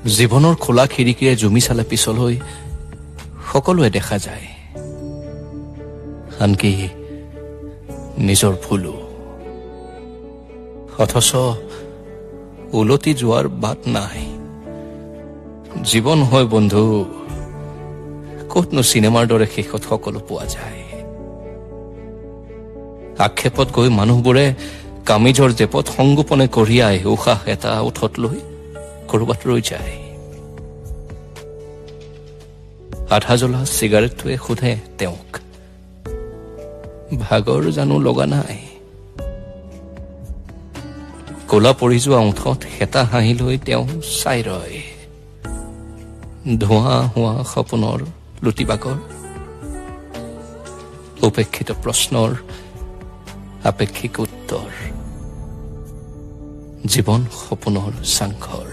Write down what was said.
জীৱনৰ খোলা খিৰিকীৰে জুমি চালে পিছলৈ সকলোৱে দেখা যায়, আনকি নিজৰ ভুলো। অথচ উলটি যোৱাৰ বাট নাই। জীৱন হয় বন্ধু, ক'তনো চিনেমাৰ দৰে শেষত সকলো পোৱা যায়। আক্ষেপত গৈ মানুহবোৰে কামিজৰ জেপত সংগোপনে কঢ়িয়াই উশাহ এটা ওঠত লৈ কৰবাত ৰৈ যায়। আধা জ্বলা চিগাৰেটটোৱে সোধে তেওঁক, ভাগৰ জানো লগা নাই? কলা পৰি যোৱা ওঠত হেতা হাঁহি লৈ তেওঁ চাই ৰয় ধোঁৱা হোৱা সপোনৰ লুটিবাগৰ, উপেক্ষিত প্ৰশ্নৰ আপেক্ষিক উত্তৰ, জীৱন সপোনৰ চাংঘৰ।